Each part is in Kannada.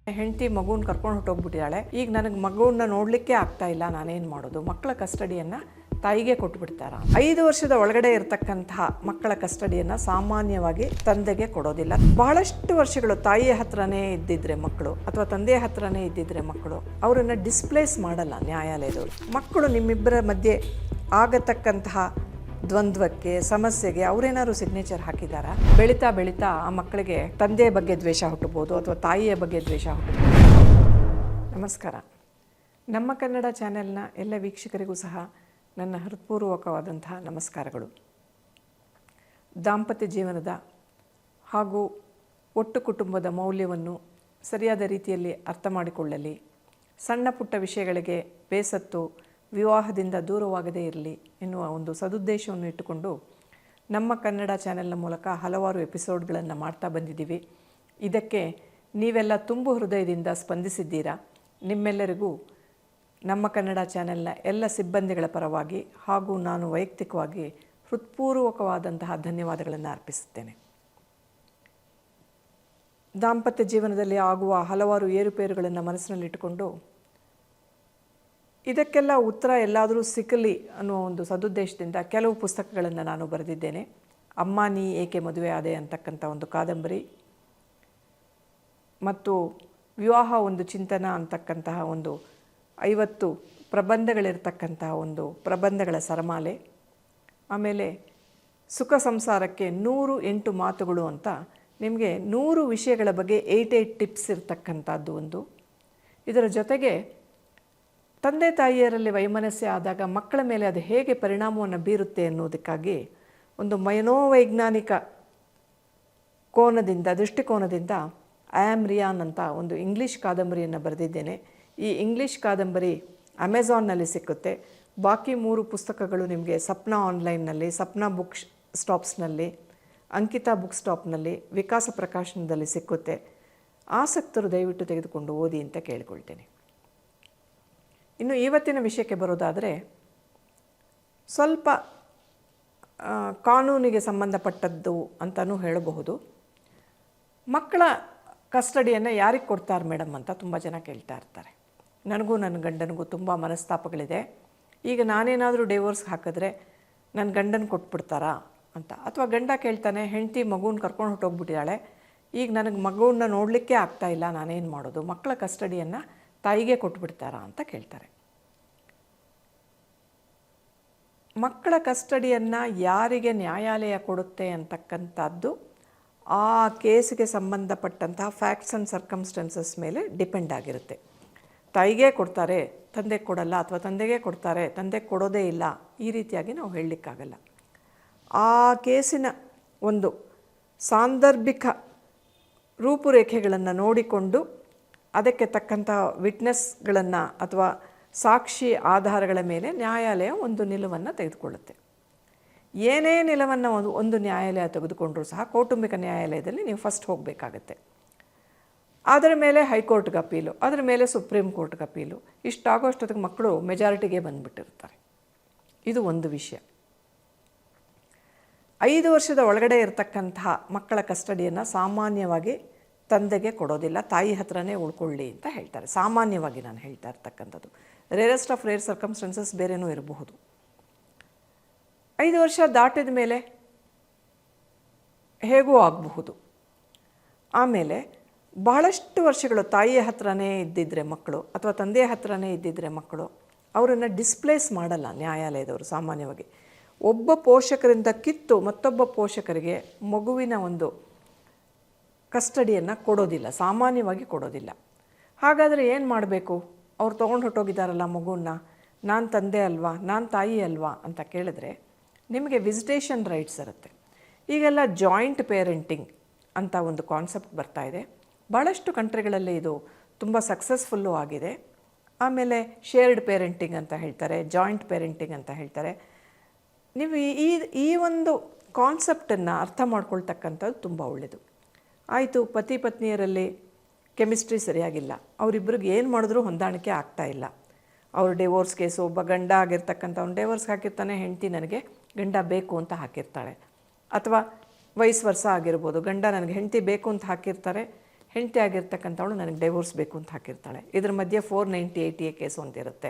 ಹೆಂಡತಿ ಮಗುನ ಕರ್ಕೊಂಡು ಹೊಟ್ಟೋಗ್ಬಿಟ್ಟಿದ್ದಾಳೆ. ಈಗ ನನಗೆ ಮಗುವನ್ನ ನೋಡಲಿಕ್ಕೆ ಆಗ್ತಾ ಇಲ್ಲ, ನಾನೇನು ಮಾಡೋದು? ಮಕ್ಕಳ ಕಸ್ಟಡಿಯನ್ನು ತಾಯಿಗೆ ಕೊಟ್ಬಿಡ್ತಾರ? 5 ವರ್ಷದ ಒಳಗಡೆ ಇರತಕ್ಕಂತಹ ಮಕ್ಕಳ ಕಸ್ಟಡಿಯನ್ನು ಸಾಮಾನ್ಯವಾಗಿ ತಂದೆಗೆ ಕೊಡೋದಿಲ್ಲ. ಬಹಳಷ್ಟು ವರ್ಷಗಳು ತಾಯಿಯ ಹತ್ರನೇ ಇದ್ದಿದ್ರೆ ಮಕ್ಕಳು ಅಥವಾ ತಂದೆಯ ಹತ್ರನೇ ಇದ್ದಿದ್ರೆ ಮಕ್ಕಳು ಅವರನ್ನು ಡಿಸ್ಪ್ಲೇಸ್ ಮಾಡಲ್ಲ ನ್ಯಾಯಾಲಯದವರು. ಮಕ್ಕಳು ನಿಮ್ಮಿಬ್ಬರ ಮಧ್ಯೆ ಆಗತಕ್ಕಂತಹ ದ್ವಂದ್ವಕ್ಕೆ, ಸಮಸ್ಯೆಗೆ ಅವರೇನಾದ್ರು ಸಿಗ್ನೇಚರ್ ಹಾಕಿದಾರಾ? ಬೆಳೀತಾ ಬೆಳೀತಾ ಆ ಮಕ್ಕಳಿಗೆ ತಂದೆಯ ಬಗ್ಗೆ ದ್ವೇಷ ಹುಟ್ಟಬಹುದು ಅಥವಾ ತಾಯಿಯ ಬಗ್ಗೆ ದ್ವೇಷ ಹುಟ್ಟಬಹುದು. ನಮಸ್ಕಾರ. ನಮ್ಮ ಕನ್ನಡ ಚಾನೆಲ್ನ ಎಲ್ಲ ವೀಕ್ಷಕರಿಗೂ ಸಹ ನನ್ನ ಹೃತ್ಪೂರ್ವಕವಾದಂತಹ ನಮಸ್ಕಾರಗಳು. ದಾಂಪತ್ಯ ಜೀವನದ ಹಾಗೂ ಒಟ್ಟು ಕುಟುಂಬದ ಮೌಲ್ಯವನ್ನು ಸರಿಯಾದ ರೀತಿಯಲ್ಲಿ ಅರ್ಥ ಮಾಡಿಕೊಳ್ಳಲಿ, ಸಣ್ಣ ಪುಟ್ಟ ವಿಷಯಗಳಿಗೆ ಬೇಸತ್ತು ವಿವಾಹದಿಂದ ದೂರವಾಗದೇ ಇರಲಿ ಎನ್ನುವ ಒಂದು ಸದುದ್ದೇಶವನ್ನು ಇಟ್ಟುಕೊಂಡು ನಮ್ಮ ಕನ್ನಡ ಚಾನೆಲ್ನ ಮೂಲಕ ಹಲವಾರು ಎಪಿಸೋಡ್ಗಳನ್ನು ಮಾಡ್ತಾ ಬಂದಿದ್ದೀವಿ. ಇದಕ್ಕೆ ನೀವೆಲ್ಲ ತುಂಬು ಹೃದಯದಿಂದ ಸ್ಪಂದಿಸಿದ್ದೀರಾ. ನಿಮ್ಮೆಲ್ಲರಿಗೂ ನಮ್ಮ ಕನ್ನಡ ಚಾನೆಲ್ನ ಎಲ್ಲ ಸಿಬ್ಬಂದಿಗಳ ಪರವಾಗಿ ಹಾಗೂ ನಾನು ವೈಯಕ್ತಿಕವಾಗಿ ಹೃತ್ಪೂರ್ವಕವಾದಂತಹ ಧನ್ಯವಾದಗಳನ್ನು ಅರ್ಪಿಸುತ್ತೇನೆ. ದಾಂಪತ್ಯ ಜೀವನದಲ್ಲಿ ಆಗುವ ಹಲವಾರು ಏರುಪೇರುಗಳನ್ನು ಮನಸ್ಸಿನಲ್ಲಿಟ್ಟುಕೊಂಡು ಇದಕ್ಕೆಲ್ಲ ಉತ್ತರ ಎಲ್ಲಾದರೂ ಸಿಕ್ಕಲಿ ಅನ್ನುವ ಒಂದು ಸದುದ್ದೇಶದಿಂದ ಕೆಲವು ಪುಸ್ತಕಗಳನ್ನು ನಾನು ಬರೆದಿದ್ದೇನೆ. ಅಮ್ಮ ನೀ ಏಕೆ ಮದುವೆ ಆದೆ ಅಂತಕ್ಕಂಥ ಒಂದು ಕಾದಂಬರಿ ಮತ್ತು ವಿವಾಹ ಒಂದು ಚಿಂತನ ಅಂತಕ್ಕಂತಹ ಒಂದು 50 ಪ್ರಬಂಧಗಳಿರ್ತಕ್ಕಂತಹ ಒಂದು ಪ್ರಬಂಧಗಳ ಸರಮಾಲೆ, ಆಮೇಲೆ ಸುಖ ಸಂಸಾರಕ್ಕೆ 108 ಮಾತುಗಳು ಅಂತ ನಿಮಗೆ 100 ವಿಷಯಗಳ ಬಗ್ಗೆ 8 ಟಿಪ್ಸ್ ಇರ್ತಕ್ಕಂಥದ್ದು ಒಂದು. ಇದರ ಜೊತೆಗೆ ತಂದೆ ತಾಯಿಯರಲ್ಲಿ ವೈಮನಸ್ಯ ಆದಾಗ ಮಕ್ಕಳ ಮೇಲೆ ಅದು ಹೇಗೆ ಪರಿಣಾಮವನ್ನು ಬೀರುತ್ತೆ ಅನ್ನೋದಕ್ಕಾಗಿ ಒಂದು ಮನೋವೈಜ್ಞಾನಿಕ ದೃಷ್ಟಿಕೋನದಿಂದ ಐ ಆಮ್ ರಿಯಾನ್ ಅಂತ ಒಂದು ಇಂಗ್ಲೀಷ್ ಕಾದಂಬರಿಯನ್ನು ಬರೆದಿದ್ದೇನೆ. ಈ ಇಂಗ್ಲೀಷ್ ಕಾದಂಬರಿ ಅಮೆಝಾನ್ನಲ್ಲಿ ಸಿಕ್ಕುತ್ತೆ. ಬಾಕಿ 3 ಪುಸ್ತಕಗಳು ನಿಮಗೆ ಸಪ್ನಾ ಆನ್ಲೈನ್ನಲ್ಲಿ, ಸಪ್ನಾ ಬುಕ್ ಸ್ಟಾಪ್ಸ್ನಲ್ಲಿ, ಅಂಕಿತಾ ಬುಕ್ ಸ್ಟಾಪ್ನಲ್ಲಿ, ವಿಕಾಸ ಪ್ರಕಾಶನದಲ್ಲಿ ಸಿಕ್ಕುತ್ತೆ. ಆಸಕ್ತರು ದಯವಿಟ್ಟು ತೆಗೆದುಕೊಂಡು ಓದಿ ಅಂತ ಕೇಳಿಕೊಳ್ತೇನೆ. ಇನ್ನು ಇವತ್ತಿನ ವಿಷಯಕ್ಕೆ ಬರೋದಾದರೆ ಸ್ವಲ್ಪ ಕಾನೂನಿಗೆ ಸಂಬಂಧಪಟ್ಟದ್ದು ಅಂತಲೂ ಹೇಳಬಹುದು. ಮಕ್ಕಳ ಕಸ್ಟಡಿಯನ್ನು ಯಾರಿಗೆ ಕೊಡ್ತಾರೆ ಮೇಡಮ್ ಅಂತ ತುಂಬ ಜನ ಕೇಳ್ತಾ ಇರ್ತಾರೆ. ನನಗೂ ನನ್ನ ಗಂಡನಿಗೂ ತುಂಬ ಮನಸ್ತಾಪಗಳಿದೆ. ಈಗ ನಾನೇನಾದರೂ ಡಿವೋರ್ಸ್ ಹಾಕಿದ್ರೆ ನನ್ನ ಗಂಡನ ಕೊಟ್ಬಿಡ್ತಾರಾ ಅಂತ. ಅಥವಾ ಗಂಡ ಕೇಳ್ತಾನೆ, ಹೆಂಡತಿ ಮಗುನ ಕರ್ಕೊಂಡು ಹೊಟ್ಟೋಗ್ಬಿಟ್ಟಿದ್ದಾಳೆ, ಈಗ ನನಗೆ ಮಗುವನ್ನ ನೋಡಲಿಕ್ಕೆ ಆಗ್ತಾ ಇಲ್ಲ, ನಾನೇನು ಮಾಡೋದು? ಮಕ್ಕಳ ಕಸ್ಟಡಿಯನ್ನು ತಾಯಿಗೆ ಕೊಟ್ಬಿಡ್ತಾರಾ ಅಂತ ಕೇಳ್ತಾರೆ. ಮಕ್ಕಳ ಕಸ್ಟಡಿಯನ್ನು ಯಾರಿಗೆ ನ್ಯಾಯಾಲಯ ಕೊಡುತ್ತೆ ಅಂತಕ್ಕಂಥದ್ದು ಆ ಕೇಸಿಗೆ ಸಂಬಂಧಪಟ್ಟಂತಹ ಫ್ಯಾಕ್ಟ್ಸ್ ಆ್ಯಂಡ್ ಸರ್ಕಮ್ಸ್ಟೆನ್ಸಸ್ ಮೇಲೆ ಡಿಪೆಂಡ್ ಆಗಿರುತ್ತೆ. ತಾಯಿಗೆ ಕೊಡ್ತಾರೆ, ತಂದೆಗೆ ಕೊಡಲ್ಲ, ಅಥವಾ ತಂದೆಗೆ ಕೊಡ್ತಾರೆ, ತಂದೆಗೆ ಕೊಡೋದೇ ಇಲ್ಲ, ಈ ರೀತಿಯಾಗಿ ನಾವು ಹೇಳಲಿಕ್ಕಾಗಲ್ಲ. ಆ ಕೇಸಿನ ಒಂದು ಸಾಂದರ್ಭಿಕ ರೂಪುರೇಖೆಗಳನ್ನು ನೋಡಿಕೊಂಡು ಅದಕ್ಕೆ ತಕ್ಕಂಥ ವಿಟ್ನೆಸ್ಗಳನ್ನು ಅಥವಾ ಸಾಕ್ಷಿ ಆಧಾರಗಳ ಮೇಲೆ ನ್ಯಾಯಾಲಯ ಒಂದು ನಿಲುವನ್ನು ತೆಗೆದುಕೊಳ್ಳುತ್ತೆ. ಏನೇ ನಿಲುವನ್ನು ಒಂದು ನ್ಯಾಯಾಲಯ ತೆಗೆದುಕೊಂಡರೂ ಸಹ ಕೌಟುಂಬಿಕ ನ್ಯಾಯಾಲಯದಲ್ಲಿ ನೀವು ಫಸ್ಟ್ ಹೋಗಬೇಕಾಗತ್ತೆ. ಅದರ ಮೇಲೆ ಹೈಕೋರ್ಟ್ಗೆ ಅಪೀಲು, ಅದರ ಮೇಲೆ ಸುಪ್ರೀಂ ಕೋರ್ಟ್ಗೆ ಅಪೀಲು. ಇಷ್ಟಾಗೋಷ್ಟೊತ್ತಿಗೆ ಮಕ್ಕಳು ಮೆಜಾರಿಟಿಗೆ ಬಂದುಬಿಟ್ಟಿರ್ತಾರೆ. ಇದು ಒಂದು ವಿಷಯ. 5 ವರ್ಷದ ಒಳಗಡೆ ಇರತಕ್ಕಂತಹ ಮಕ್ಕಳ ಕಸ್ಟಡಿಯನ್ನು ಸಾಮಾನ್ಯವಾಗಿ ತಂದೆಗೆ ಕೊಡೋದಿಲ್ಲ, ತಾಯಿ ಹತ್ರನೇ ಉಳ್ಕೊಳ್ಳಿ ಅಂತ ಹೇಳ್ತಾರೆ. ಸಾಮಾನ್ಯವಾಗಿ ನಾನು ಹೇಳ್ತಾ ಇರ್ತಕ್ಕಂಥದ್ದು. ರೇರೆಸ್ಟ್ ಆಫ್ ರೇರ್ ಸರ್ಕಮ್ಸ್ಟೆನ್ಸಸ್ ಬೇರೆನೂ ಇರಬಹುದು. 5 ವರ್ಷ ದಾಟಿದ ಮೇಲೆ ಹೇಗೂ ಆಗಬಹುದು. ಆಮೇಲೆ ಬಹಳಷ್ಟು ವರ್ಷಗಳು ತಾಯಿಯ ಹತ್ರನೇ ಇದ್ದಿದ್ರೆ ಮಕ್ಕಳು ಅಥವಾ ತಂದೆಯ ಹತ್ರನೇ ಇದ್ದಿದ್ರೆ ಮಕ್ಕಳು ಅವರನ್ನು ಡಿಸ್ಪ್ಲೇಸ್ ಮಾಡಲ್ಲ ನ್ಯಾಯಾಲಯದವರು. ಸಾಮಾನ್ಯವಾಗಿ ಒಬ್ಬ ಪೋಷಕರಿಂದ ಕಿತ್ತು ಮತ್ತೊಬ್ಬ ಪೋಷಕರಿಗೆ ಮಗುವಿನ ಒಂದು ಕಸ್ಟಡಿಯನ್ನು ಕೊಡೋದಿಲ್ಲ, ಸಾಮಾನ್ಯವಾಗಿ ಕೊಡೋದಿಲ್ಲ. ಹಾಗಾದರೆ ಏನು ಮಾಡಬೇಕು? ಅವ್ರು ತೊಗೊಂಡು ಹೊಟ್ಟೋಗಿದ್ದಾರಲ್ಲ ಮಗುವನ್ನ, ನಾನು ತಂದೆ ಅಲ್ವಾ, ನಾನು ತಾಯಿ ಅಲ್ವಾ ಅಂತ ಕೇಳಿದ್ರೆ ನಿಮಗೆ ವಿಸಿಟೇಷನ್ ರೈಟ್ಸ್ ಇರುತ್ತೆ. ಈಗೆಲ್ಲ ಜಾಯಿಂಟ್ ಪೇರೆಂಟಿಂಗ್ ಅಂತ ಒಂದು ಕಾನ್ಸೆಪ್ಟ್ ಬರ್ತಾ ಇದೆ. ಭಾಳಷ್ಟು ಕಂಟ್ರಿಗಳಲ್ಲಿ ಇದು ತುಂಬ ಸಕ್ಸಸ್ಫುಲ್ಲು ಆಗಿದೆ. ಆಮೇಲೆ ಶೇರ್ಡ್ ಪೇರೆಂಟಿಂಗ್ ಅಂತ ಹೇಳ್ತಾರೆ, ಜಾಯಿಂಟ್ ಪೇರೆಂಟಿಂಗ್ ಅಂತ ಹೇಳ್ತಾರೆ. ನೀವು ಈ ಒಂದು ಕಾನ್ಸೆಪ್ಟನ್ನು ಅರ್ಥ ಮಾಡ್ಕೊಳ್ತಕ್ಕಂಥದ್ದು ತುಂಬ ಒಳ್ಳೆಯದು. ಆಯಿತು, ಪತಿ ಪತ್ನಿಯರಲ್ಲಿ ಕೆಮಿಸ್ಟ್ರಿ ಸರಿಯಾಗಿಲ್ಲ, ಅವರಿಬ್ಬರಿಗೆ ಏನು ಮಾಡಿದ್ರೂ ಹೊಂದಾಣಿಕೆ ಆಗ್ತಾ ಇಲ್ಲ, ಅವರು ಡಿವೋರ್ಸ್ ಕೇಸು, ಒಬ್ಬ ಗಂಡ ಆಗಿರ್ತಕ್ಕಂಥವ್ನು ಡಿವೋರ್ಸ್ಗೆ ಹಾಕಿರ್ತಾನೆ, ಹೆಂಡತಿ ನನಗೆ ಗಂಡ ಬೇಕು ಅಂತ ಹಾಕಿರ್ತಾಳೆ. ಅಥವಾ ವೈಸ್ ವರ್ಷ ಆಗಿರ್ಬೋದು, ಗಂಡ ನನಗೆ ಹೆಂಡತಿ ಬೇಕು ಅಂತ ಹಾಕಿರ್ತಾರೆ, ಹೆಂಡತಿ ಆಗಿರ್ತಕ್ಕಂಥವಳು ನನಗೆ ಡೈವೋರ್ಸ್ ಬೇಕು ಅಂತ ಹಾಕಿರ್ತಾಳೆ. ಇದ್ರ ಮಧ್ಯೆ 498A ಕೇಸು ಒಂದಿರುತ್ತೆ,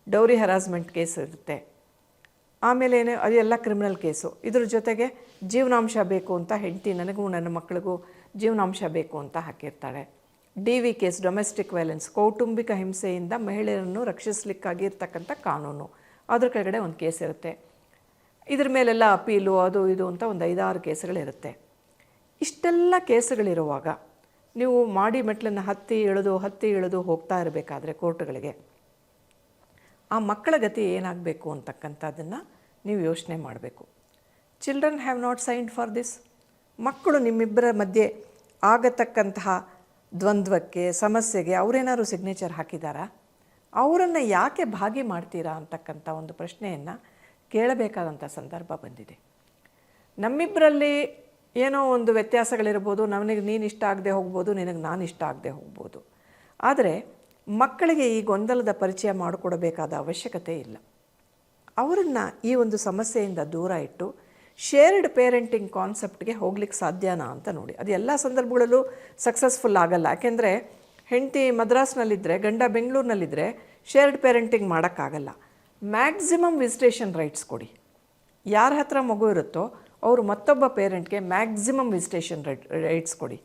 ಡೌರಿ ಹರಾಸ್ಮೆಂಟ್ ಕೇಸ್ ಇರುತ್ತೆ, ಆಮೇಲೆ ಅದೆಲ್ಲ ಕ್ರಿಮಿನಲ್ ಕೇಸು. ಇದ್ರ ಜೊತೆಗೆ ಜೀವನಾಂಶ ಬೇಕು ಅಂತ ಹೆಂಡತಿ ನನಗೂ ನನ್ನ ಮಕ್ಕಳಿಗೂ ಜೀವನಾಂಶ ಬೇಕು ಅಂತ ಹಾಕಿರ್ತಾಳೆ. DV ಕೇಸ್, ಡೊಮೆಸ್ಟಿಕ್ ವೈಲೆನ್ಸ್, ಕೌಟುಂಬಿಕ ಹಿಂಸೆಯಿಂದ ಮಹಿಳೆಯರನ್ನು ರಕ್ಷಿಸಲಿಕ್ಕಾಗಿ ಇರ್ತಕ್ಕಂಥ ಕಾನೂನು, ಅದ್ರ ಕೆಳಗಡೆ ಒಂದು ಕೇಸ್ ಇರುತ್ತೆ. ಇದ್ರ ಮೇಲೆಲ್ಲ ಅಪೀಲು ಅದು ಇದು ಅಂತ ಒಂದು 5-6 ಕೇಸುಗಳಿರುತ್ತೆ. ಇಷ್ಟೆಲ್ಲ ಕೇಸುಗಳಿರುವಾಗ ನೀವು ಮಾಡಿ ಮೆಟ್ಲನ್ನು ಹತ್ತಿ ಇಳಿದು ಹೋಗ್ತಾ ಇರಬೇಕಾದ್ರೆ ಕೋರ್ಟ್ಗಳಿಗೆ ಆ ಮಕ್ಕಳ ಗತಿ ಏನಾಗಬೇಕು ಅಂತಕ್ಕಂಥದ್ದನ್ನು ನೀವು ಯೋಚನೆ ಮಾಡಬೇಕು. Children have not signed for this. ಮಕ್ಕಳು ನಿಮ್ಮಿಬ್ಬರ ಮಧ್ಯೆ ಆಗತಕ್ಕಂತಹ ದ್ವಂದ್ವಕ್ಕೆ, ಸಮಸ್ಯೆಗೆ ಅವರೇನಾದ್ರು ಸಿಗ್ನೇಚರ್ ಹಾಕಿದ್ದಾರಾ? ಅವರನ್ನು ಯಾಕೆ ಭಾಗಿ ಮಾಡ್ತೀರಾ ಅಂತಕ್ಕಂಥ ಒಂದು ಪ್ರಶ್ನೆಯನ್ನು ಕೇಳಬೇಕಾದಂಥ ಸಂದರ್ಭ ಬಂದಿದೆ. ನಮ್ಮಿಬ್ಬರಲ್ಲಿ ಏನೋ ಒಂದು ವ್ಯತ್ಯಾಸಗಳಿರ್ಬೋದು, ನನಗೆ ನೀನು ಇಷ್ಟ ಆಗದೆ ಹೋಗ್ಬೋದು, ನಿನಗೆ ನಾನು ಇಷ್ಟ ಆಗದೆ ಹೋಗ್ಬೋದು. ಆದರೆ ಮಕ್ಕಳಿಗೆ ಈ ಗೊಂದಲದ ಪರಿಚಯ ಮಾಡಿಕೊಡಬೇಕಾದ ಅವಶ್ಯಕತೆ ಇಲ್ಲ. ಅವರನ್ನು ಈ ಒಂದು ಸಮಸ್ಯೆಯಿಂದ ದೂರ ಇಟ್ಟು ಶೇರ್ಡ್ ಪೇರೆಂಟಿಂಗ್ ಕಾನ್ಸೆಪ್ಟ್ಗೆ ಹೋಗ್ಲಿಕ್ಕೆ ಸಾಧ್ಯನಾ ಅಂತ ನೋಡಿ. ಅದು ಎಲ್ಲ ಸಂದರ್ಭಗಳಲ್ಲೂ ಸಕ್ಸಸ್ಫುಲ್ ಆಗಲ್ಲ. ಯಾಕೆಂದರೆ ಹೆಂಡತಿ ಮದ್ರಾಸ್ನಲ್ಲಿದ್ದರೆ, ಗಂಡ ಬೆಂಗಳೂರಿನಲ್ಲಿದ್ದರೆ ಶೇರ್ಡ್ ಪೇರೆಂಟಿಂಗ್ ಮಾಡೋಕ್ಕಾಗಲ್ಲ. ಮ್ಯಾಕ್ಸಿಮಮ್ ವಿಸಿಟೇಷನ್ ರೈಟ್ಸ್ ಕೊಡಿ. ಯಾರ ಹತ್ರ ಮಗು ಇರುತ್ತೋ ಅವರು ಮತ್ತೊಬ್ಬ ಪೇರೆಂಟ್ಗೆ ಮ್ಯಾಕ್ಸಿಮಮ್ ವಿಸಿಟೇಷನ್ ರೈಟ್ಸ್ ಕೊಡಿ.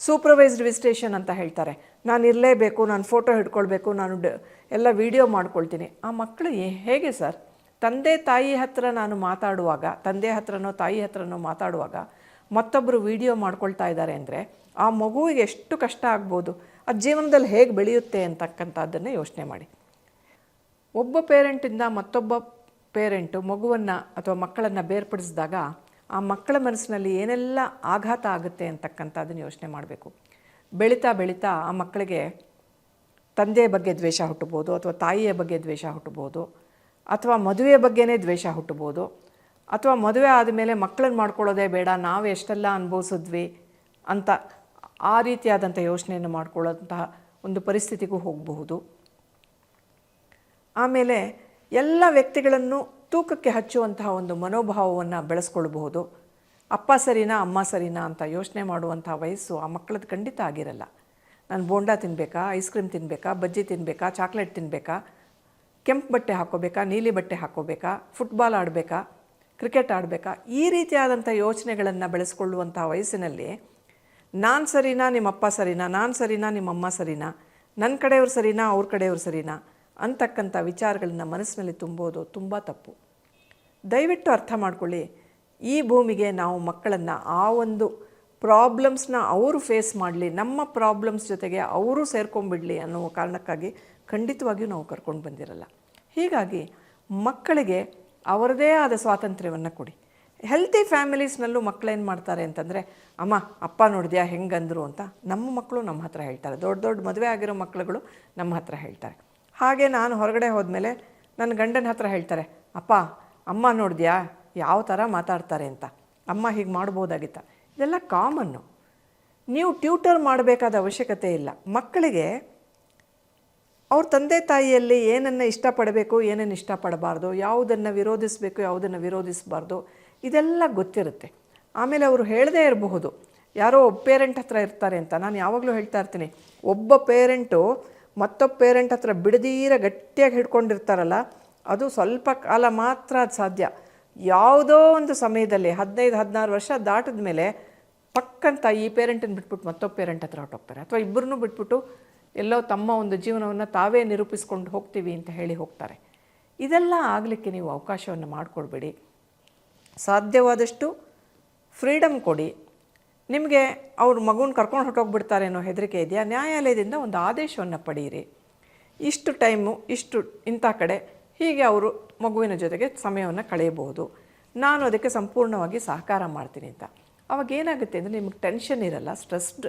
ಸೂಪರ್ವೈಸ್ಡ್ ವಿಸಿಟೇಷನ್ ಅಂತ ಹೇಳ್ತಾರೆ. ನಾನು ಇರಲೇಬೇಕು, ನಾನು ಫೋಟೋ ಹಿಡ್ಕೊಳ್ಬೇಕು, ನಾನು ಎಲ್ಲ ವೀಡಿಯೋ ಮಾಡ್ಕೊಳ್ತೀನಿ. ಆ ಮಕ್ಕಳು ಹೇಗೆ ಸರ್? ತಂದೆ ತಾಯಿ ಹತ್ರ ನಾನು ಮಾತಾಡುವಾಗ, ತಂದೆ ಹತ್ರನೋ ತಾಯಿ ಹತ್ರನೋ ಮಾತಾಡುವಾಗ ಮತ್ತೊಬ್ಬರು ವೀಡಿಯೋ ಮಾಡ್ಕೊಳ್ತಾ ಇದ್ದಾರೆ ಅಂದರೆ ಆ ಮಗುವಿಗೆ ಎಷ್ಟು ಕಷ್ಟ ಆಗ್ಬೋದು, ಅದು ಜೀವನದಲ್ಲಿ ಹೇಗೆ ಬೆಳೆಯುತ್ತೆ ಅಂತಕ್ಕಂಥದ್ದನ್ನು ಯೋಚನೆ ಮಾಡಿ. ಒಬ್ಬ ಪೇರೆಂಟಿಂದ ಮತ್ತೊಬ್ಬ ಪೇರೆಂಟು ಮಗುವನ್ನು ಅಥವಾ ಮಕ್ಕಳನ್ನು ಬೇರ್ಪಡಿಸಿದಾಗ ಆ ಮಕ್ಕಳ ಮನಸ್ಸಿನಲ್ಲಿ ಏನೆಲ್ಲ ಆಘಾತ ಆಗುತ್ತೆ ಅಂತಕ್ಕಂಥದ್ದನ್ನು ಯೋಚನೆ ಮಾಡಬೇಕು. ಬೆಳೀತಾ ಬೆಳೀತಾ ಆ ಮಕ್ಕಳಿಗೆ ತಂದೆಯ ಬಗ್ಗೆ ದ್ವೇಷ ಹುಟ್ಟಬೋದು, ಅಥವಾ ತಾಯಿಯ ಬಗ್ಗೆ ದ್ವೇಷ ಹುಟ್ಟಬೋದು, ಅಥವಾ ಮದುವೆಯ ಬಗ್ಗೆನೇ ದ್ವೇಷ ಹುಟ್ಟಬೋದು, ಅಥವಾ ಮದುವೆ ಆದಮೇಲೆ ಮಕ್ಕಳನ್ನು ಮಾಡ್ಕೊಳ್ಳೋದೇ ಬೇಡ, ನಾವು ಎಷ್ಟೆಲ್ಲ ಅನುಭವಿಸಿದ್ವಿ ಅಂತ ಆ ರೀತಿಯಾದಂಥ ಯೋಚನೆಯನ್ನು ಮಾಡ್ಕೊಳ್ಳೋಂತಹ ಒಂದು ಪರಿಸ್ಥಿತಿಗೂ ಹೋಗಬಹುದು. ಆಮೇಲೆ ಎಲ್ಲ ವ್ಯಕ್ತಿಗಳನ್ನು ತೂಕಕ್ಕೆ ಹಚ್ಚುವಂತಹ ಒಂದು ಮನೋಭಾವವನ್ನು ಬೆಳೆಸ್ಕೊಳ್ಬಹುದು. ಅಪ್ಪ ಸರಿನಾ ಅಮ್ಮ ಸರಿನಾ ಅಂತ ಯೋಚನೆ ಮಾಡುವಂಥ ವಯಸ್ಸು ಆ ಮಕ್ಕಳದ್ದು ಖಂಡಿತ ಆಗಿರಲ್ಲ. ನಾನು ಬೋಂಡಾ ತಿನ್ನಬೇಕಾ, ಐಸ್ ಕ್ರೀಮ್ ತಿನ್ನಬೇಕಾ, ಬಜ್ಜಿ ತಿನ್ನಬೇಕಾ, ಚಾಕ್ಲೇಟ್ ತಿನ್ನಬೇಕಾ, ಕೆಂಪು ಬಟ್ಟೆ ಹಾಕ್ಕೋಬೇಕಾ, ನೀಲಿ ಬಟ್ಟೆ ಹಾಕ್ಕೋಬೇಕಾ, ಫುಟ್ಬಾಲ್ ಆಡಬೇಕಾ, ಕ್ರಿಕೆಟ್ ಆಡಬೇಕಾ, ಈ ರೀತಿಯಾದಂಥ ಯೋಚನೆಗಳನ್ನು ಬೆಳೆಸ್ಕೊಳ್ಳುವಂಥ ವಯಸ್ಸಿನಲ್ಲಿ ನಾನು ಸರಿನಾ ನಿಮ್ಮಪ್ಪ ಸರಿನಾ, ನಾನು ಸರಿನಾ ನಿಮ್ಮಮ್ಮ ಸರಿನಾ, ನನ್ನ ಕಡೆಯವ್ರು ಸರಿನಾ ಅವ್ರ ಕಡೆಯವ್ರು ಸರಿನಾ ಅಂತಕ್ಕಂಥ ವಿಚಾರಗಳನ್ನ ಮನಸ್ಸಿನಲ್ಲಿ ತುಂಬೋದು ತುಂಬ ತಪ್ಪು. ದಯವಿಟ್ಟು ಅರ್ಥ ಮಾಡ್ಕೊಳ್ಳಿ, ಈ ಭೂಮಿಗೆ ನಾವು ಮಕ್ಕಳನ್ನು ಆ ಒಂದು ಪ್ರಾಬ್ಲಮ್ಸ್ನ ಅವರು ಫೇಸ್ ಮಾಡಲಿ, ನಮ್ಮ ಪ್ರಾಬ್ಲಮ್ಸ್ ಜೊತೆಗೆ ಅವರು ಸೇರ್ಕೊಂಡ್ಬಿಡಲಿ ಅನ್ನೋ ಕಾರಣಕ್ಕಾಗಿ ಖಂಡಿತವಾಗಿಯೂ ನಾವು ಕರ್ಕೊಂಡು ಬಂದಿರಲ್ಲ. ಹೀಗಾಗಿ ಮಕ್ಕಳಿಗೆ ಅವರದೇ ಆದ ಸ್ವಾತಂತ್ರ್ಯವನ್ನು ಕೊಡಿ. ಹೆಲ್ತಿ ಫ್ಯಾಮಿಲೀಸ್ನಲ್ಲೂ ಮಕ್ಕಳೇನು ಮಾಡ್ತಾರೆ ಅಂತಂದರೆ, ಅಮ್ಮ ಅಪ್ಪ ನೋಡಿದ್ಯಾ ಹೆಂಗಂದರು ಅಂತ ನಮ್ಮ ಮಕ್ಕಳು ನಮ್ಮ ಹತ್ರ ಹೇಳ್ತಾರೆ. ದೊಡ್ಡ ದೊಡ್ಡ ಮದುವೆ ಆಗಿರೋ ಮಕ್ಕಳುಗಳು ನಮ್ಮ ಹತ್ರ ಹೇಳ್ತಾರೆ. ಹಾಗೆ ನಾನು ಹೊರಗಡೆ ಹೋದ್ಮೇಲೆ ನನ್ನ ಗಂಡನ ಹತ್ರ ಹೇಳ್ತಾರೆ, ಅಪ್ಪ ಅಮ್ಮ ನೋಡಿದ್ಯಾ ಯಾವ ಥರ ಮಾತಾಡ್ತಾರೆ ಅಂತ, ಅಮ್ಮ ಹೀಗೆ ಮಾಡ್ಬೋದಾಗಿತ್ತ. ಇದೆಲ್ಲ ಕಾಮನ್ನು. ನೀವು ಟ್ಯೂಟರ್ ಮಾಡಬೇಕಾದ ಅವಶ್ಯಕತೆ ಇಲ್ಲ. ಮಕ್ಕಳಿಗೆ ಅವ್ರ ತಂದೆ ತಾಯಿಯಲ್ಲಿ ಏನನ್ನು ಇಷ್ಟಪಡಬೇಕು, ಏನನ್ನು ಇಷ್ಟಪಡಬಾರ್ದು, ಯಾವುದನ್ನು ವಿರೋಧಿಸಬೇಕು, ಯಾವುದನ್ನು ವಿರೋಧಿಸಬಾರ್ದು, ಇದೆಲ್ಲ ಗೊತ್ತಿರುತ್ತೆ. ಆಮೇಲೆ ಅವರು ಹೇಳದೇ ಇರಬಹುದು, ಯಾರೋ ಒಬ್ಬ ಪೇರೆಂಟ್ ಹತ್ರ ಇರ್ತಾರೆ ಅಂತ. ನಾನು ಯಾವಾಗಲೂ ಹೇಳ್ತಾ ಇರ್ತೀನಿ, ಒಬ್ಬ ಪೇರೆಂಟು ಮತ್ತೊಬ್ಬ ಪೇರೆಂಟ್ ಹತ್ರ ಬಿಡದೀರ ಗಟ್ಟಿಯಾಗಿ ಹಿಡ್ಕೊಂಡಿರ್ತಾರಲ್ಲ, ಅದು ಸ್ವಲ್ಪ ಕಾಲ ಮಾತ್ರ ಅದು ಸಾಧ್ಯ. ಯಾವುದೋ ಒಂದು ಸಮಯದಲ್ಲಿ 15-16 ವರ್ಷ ದಾಟಿದ ಮೇಲೆ ಪಕ್ಕಂತ ಈ ಪೇರೆಂಟನ್ನು ಬಿಟ್ಬಿಟ್ಟು ಮತ್ತೊಬ್ಬ ಪೇರೆಂಟ್ ಹತ್ರ ಹೊರಟೋಗ್ತಾರೆ, ಅಥವಾ ಇಬ್ಬರನ್ನೂ ಬಿಟ್ಬಿಟ್ಟು ಎಲ್ಲೋ ತಮ್ಮ ಒಂದು ಜೀವನವನ್ನು ತಾವೇ ನಿರೂಪಿಸ್ಕೊಂಡು ಹೋಗ್ತೀವಿ ಅಂತ ಹೇಳಿ ಹೋಗ್ತಾರೆ. ಇದೆಲ್ಲ ಆಗಲಿಕ್ಕೆ ನೀವು ಅವಕಾಶವನ್ನು ಮಾಡಿಕೊಡ್ಬೇಡಿ. ಸಾಧ್ಯವಾದಷ್ಟು ಫ್ರೀಡಮ್ ಕೊಡಿ. ನಿಮಗೆ ಅವ್ರ ಮಗುನ ಕರ್ಕೊಂಡು ಹೊರಟೋಗ್ಬಿಡ್ತಾರೆ ಅನ್ನೋ ಹೆದರಿಕೆ ಇದೆಯಾ, ನ್ಯಾಯಾಲಯದಿಂದ ಒಂದು ಆದೇಶವನ್ನು ಪಡೆಯಿರಿ. ಇಷ್ಟು ಟೈಮು, ಇಷ್ಟು ಇಂಥ ಕಡೆ, ಹೀಗೆ ಅವರು ಮಗುವಿನ ಜೊತೆಗೆ ಸಮಯವನ್ನು ಕಳೆಯಬಹುದು, ನಾನು ಅದಕ್ಕೆ ಸಂಪೂರ್ಣವಾಗಿ ಸಹಕಾರ ಮಾಡ್ತೀನಿ ಅಂತ. ಅವಾಗ ಏನಾಗುತ್ತೆ ಅಂದರೆ ನಿಮಗೆ ಟೆನ್ಷನ್ ಇರಲ್ಲ, ಸ್ಟ್ರೆಸ್ಡ್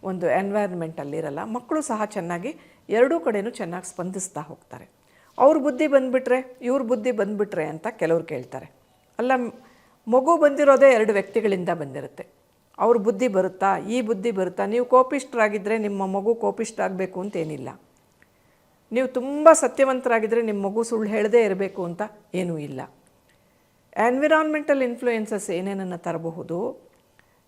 ಒಂದು ಎನ್ವೈರ್ಮೆಂಟಲ್ಲಿರಲ್ಲ. ಮಕ್ಕಳು ಸಹ ಚೆನ್ನಾಗಿ ಎರಡೂ ಕಡೆಯೂ ಚೆನ್ನಾಗಿ ಸ್ಪಂದಿಸ್ತಾ ಹೋಗ್ತಾರೆ. ಅವ್ರ ಬುದ್ಧಿ ಬಂದುಬಿಟ್ರೆ ಇವ್ರ ಬುದ್ಧಿ ಬಂದುಬಿಟ್ರೆ ಅಂತ ಕೆಲವ್ರು ಕೇಳ್ತಾರೆ. ಅಲ್ಲ, ಮಗು ಬಂದಿರೋದೇ 2 ವ್ಯಕ್ತಿಗಳಿಂದ ಬಂದಿರುತ್ತೆ. ಅವ್ರ ಬುದ್ಧಿ ಬರುತ್ತಾ, ಈ ಬುದ್ಧಿ ಬರುತ್ತಾ? ನೀವು ಕೋಪಿಷ್ಠರಾಗಿದ್ದರೆ ನಿಮ್ಮ ಮಗು ಕೋಪಿಷ್ಠರಾಗಬೇಕು ಅಂತೇನಿಲ್ಲ. ನೀವು ತುಂಬ ಸತ್ಯವಂತರಾಗಿದ್ದರೆ ನಿಮ್ಮ ಮಗು ಸುಳ್ಳು ಹೇಳದೇ ಇರಬೇಕು ಅಂತ ಏನೂ ಇಲ್ಲ. ಎನ್ವಿರಾನ್ಮೆಂಟಲ್ ಇನ್ಫ್ಲೂಯೆನ್ಸಸ್ ಏನೇನನ್ನು ತರಬಹುದು,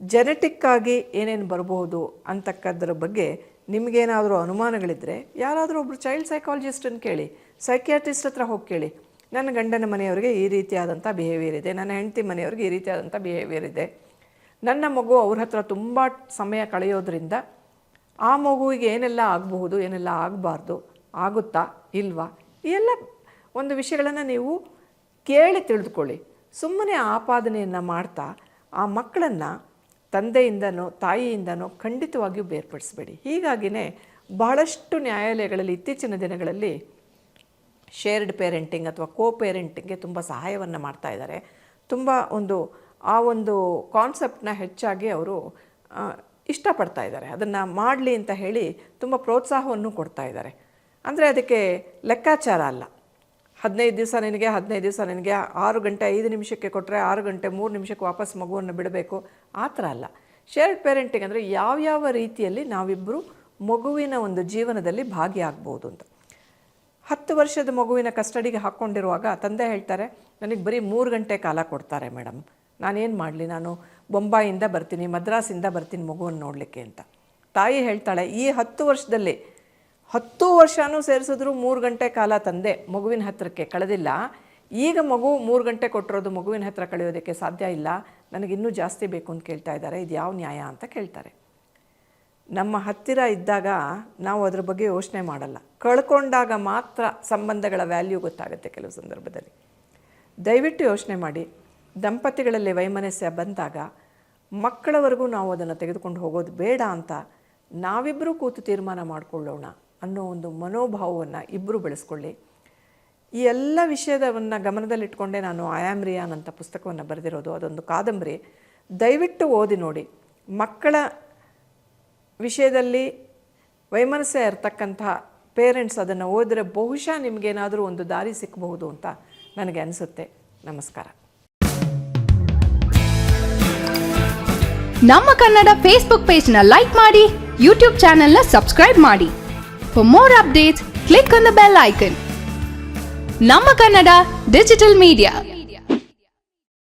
ಜೆನೆಟಿಕ್ಕಾಗಿ ಏನೇನು ಬರಬಹುದು ಅಂತಕ್ಕದ್ರ ಬಗ್ಗೆ ನಿಮಗೇನಾದರೂ ಅನುಮಾನಗಳಿದ್ದರೆ ಯಾರಾದರೂ ಒಬ್ಬರು ಚೈಲ್ಡ್ ಸೈಕಾಲಜಿಸ್ಟನ್ನು ಕೇಳಿ, ಸೈಕಿಯಾಟ್ರಿಸ್ಟ್ ಹತ್ರ ಹೋಗಿ ಕೇಳಿ. ನನ್ನ ಗಂಡನ ಮನೆಯವರಿಗೆ ಈ ರೀತಿಯಾದಂಥ ಬಿಹೇವಿಯರ್ ಇದೆ, ನನ್ನ ಹೆಂಡತಿ ಮನೆಯವ್ರಿಗೆ ಈ ರೀತಿಯಾದಂಥ ಬಿಹೇವಿಯರ್ ಇದೆ, ನನ್ನ ಮಗು ಅವ್ರ ಹತ್ರ ತುಂಬ ಸಮಯ ಕಳೆಯೋದ್ರಿಂದ ಆ ಮಗುವಿಗೆ ಏನೆಲ್ಲ ಆಗಬಹುದು, ಏನೆಲ್ಲ ಆಗಬಾರ್ದು, ಆಗುತ್ತಾ ಇಲ್ವಾ, ಈ ಎಲ್ಲ ಒಂದು ವಿಷಯಗಳನ್ನು ನೀವು ಕೇಳಿ ತಿಳಿದುಕೊಳ್ಳಿ. ಸುಮ್ಮನೆ ಆಪಾದನೆಯನ್ನು ಮಾಡ್ತಾ ಆ ಮಕ್ಕಳನ್ನು ತಂದೆಯಿಂದನೋ ತಾಯಿಯಿಂದನೋ ಖಂಡಿತವಾಗಿಯೂ ಬೇರ್ಪಡಿಸಬೇಡಿ. ಹೀಗಾಗಿಯೇ ಬಹಳಷ್ಟು ನ್ಯಾಯಾಲಯಗಳಲ್ಲಿ ಇತ್ತೀಚಿನ ದಿನಗಳಲ್ಲಿ ಶೇರ್ಡ್ ಪೇರೆಂಟಿಂಗ್ ಅಥವಾ ಕೋ ಪೇರೆಂಟಿಂಗ್ಗೆ ತುಂಬ ಸಹಾಯವನ್ನು ಮಾಡ್ತಾ ಇದ್ದಾರೆ. ತುಂಬ ಆ ಒಂದು ಕಾನ್ಸೆಪ್ಟನ್ನ ಹೆಚ್ಚಾಗಿ ಅವರು ಇಷ್ಟಪಡ್ತಾ ಇದ್ದಾರೆ. ಅದನ್ನು ಮಾಡಲಿ ಅಂತ ಹೇಳಿ ತುಂಬ ಪ್ರೋತ್ಸಾಹವನ್ನು ಕೊಡ್ತಾ ಇದ್ದಾರೆ. ಅಂದರೆ ಅದಕ್ಕೆ ಲೆಕ್ಕಾಚಾರ ಅಲ್ಲ, 15 ದಿವಸ ನಿನಗೆ 15 ದಿವಸ ನಿನಗೆ, 6 ಗಂಟೆ 5 ನಿಮಿಷಕ್ಕೆ ಕೊಟ್ಟರೆ 6 ಗಂಟೆ 3 ನಿಮಿಷಕ್ಕೆ ವಾಪಸ್ ಮಗುವನ್ನು ಬಿಡಬೇಕು, ಆ ಥರ ಅಲ್ಲ. ಶೇರ್ಡ್ ಪೇರೆಂಟಿಂಗ್ ಅಂದರೆ ಯಾವ್ಯಾವ ರೀತಿಯಲ್ಲಿ ನಾವಿಬ್ಬರು ಮಗುವಿನ ಒಂದು ಜೀವನದಲ್ಲಿ ಭಾಗಿಯಾಗ್ಬೋದು ಅಂತ. 10 ವರ್ಷದ ಮಗುವಿನ ಕಸ್ಟಡಿಗೆ ಹಾಕ್ಕೊಂಡಿರುವಾಗ ತಂದೆ ಹೇಳ್ತಾರೆ, ನನಗೆ ಬರೀ 3 ಗಂಟೆ ಕಾಲ ಕೊಡ್ತಾರೆ ಮೇಡಮ್, ನಾನೇನು ಮಾಡಲಿ, ನಾನು ಬೊಂಬಾಯಿಂದ ಬರ್ತೀನಿ, ಮದ್ರಾಸಿಂದ ಬರ್ತೀನಿ ಮಗುವನ್ನು ನೋಡಲಿಕ್ಕೆ ಅಂತ. ತಾಯಿ ಹೇಳ್ತಾಳೆ, ಈ 10 ವರ್ಷದಲ್ಲಿ 10 ವರ್ಷನೂ ಸೇರಿಸಿದ್ರು 3 ಗಂಟೆ ಕಾಲ ತಂದೆ ಮಗುವಿನ ಹತ್ತಿರಕ್ಕೆ ಕಳೆದಿಲ್ಲ. ಈಗ ಮಗು 3 ಗಂಟೆ ಕೊಟ್ಟಿರೋದು ಮಗುವಿನ ಹತ್ರ ಕಳೆಯೋದಕ್ಕೆ ಸಾಧ್ಯ ಇಲ್ಲ, ನನಗಿನ್ನೂ ಜಾಸ್ತಿ ಬೇಕು ಅಂತ ಕೇಳ್ತಾ ಇದ್ದಾರೆ, ಇದು ಯಾವ ನ್ಯಾಯ ಅಂತ ಕೇಳ್ತಾರೆ. ನಮ್ಮ ಹತ್ತಿರ ಇದ್ದಾಗ ನಾವು ಅದ್ರ ಬಗ್ಗೆ ಯೋಚನೆ ಮಾಡಲ್ಲ, ಕಳ್ಕೊಂಡಾಗ ಮಾತ್ರ ಸಂಬಂಧಗಳ ವ್ಯಾಲ್ಯೂ ಗೊತ್ತಾಗುತ್ತೆ ಕೆಲವು ಸಂದರ್ಭದಲ್ಲಿ. ದಯವಿಟ್ಟು ಯೋಚನೆ ಮಾಡಿ, ದಂಪತಿಗಳಲ್ಲಿ ವೈಮನಸ್ಯ ಬಂದಾಗ ಮಕ್ಕಳವರೆಗೂ ನಾವು ಅದನ್ನು ತೆಗೆದುಕೊಂಡು ಹೋಗೋದು ಬೇಡ ಅಂತ ನಾವಿಬ್ಬರೂ ಕೂತು ತೀರ್ಮಾನ ಮಾಡಿಕೊಳ್ಳೋಣ ಅನ್ನೋ ಒಂದು ಮನೋಭಾವವನ್ನು ಇಬ್ಬರು ಬೆಳೆಸ್ಕೊಳ್ಳಿ. ಈ ಎಲ್ಲ ವಿಷಯದವನ್ನು ಗಮನದಲ್ಲಿಟ್ಕೊಂಡೇ ನಾನು ಐ ಆಮ್ ರಿಯಾನ್ ಅಂತ ಪುಸ್ತಕವನ್ನು ಬರೆದಿರೋದು. ಅದೊಂದು ಕಾದಂಬರಿ, ದಯವಿಟ್ಟು ಓದಿ ನೋಡಿ. ಮಕ್ಕಳ ವಿಷಯದಲ್ಲಿ ವೈಮನಸ್ಯ ಇರತಕ್ಕಂಥ ಪೇರೆಂಟ್ಸ್ ಅದನ್ನು ಓದಿದ್ರೆ ಬಹುಶಃ ನಿಮಗೇನಾದರೂ ಒಂದು ದಾರಿ ಸಿಕ್ಕಬಹುದು ಅಂತ ನನಗೆ ಅನಿಸುತ್ತೆ. ನಮಸ್ಕಾರ. ನಮ್ಮ ಕನ್ನಡ ಫೇಸ್ಬುಕ್ ಪೇಜ್ನ ಲೈಕ್ ಮಾಡಿ, ಯೂಟ್ಯೂಬ್ ಚಾನೆಲ್ನ ಸಬ್ಸ್ಕ್ರೈಬ್ ಮಾಡಿ. For more updates click on the bell icon. ನಮ್ಮ ಕನ್ನಡ ಡಿಜಿಟಲ್ ಮೀಡಿಯಾ.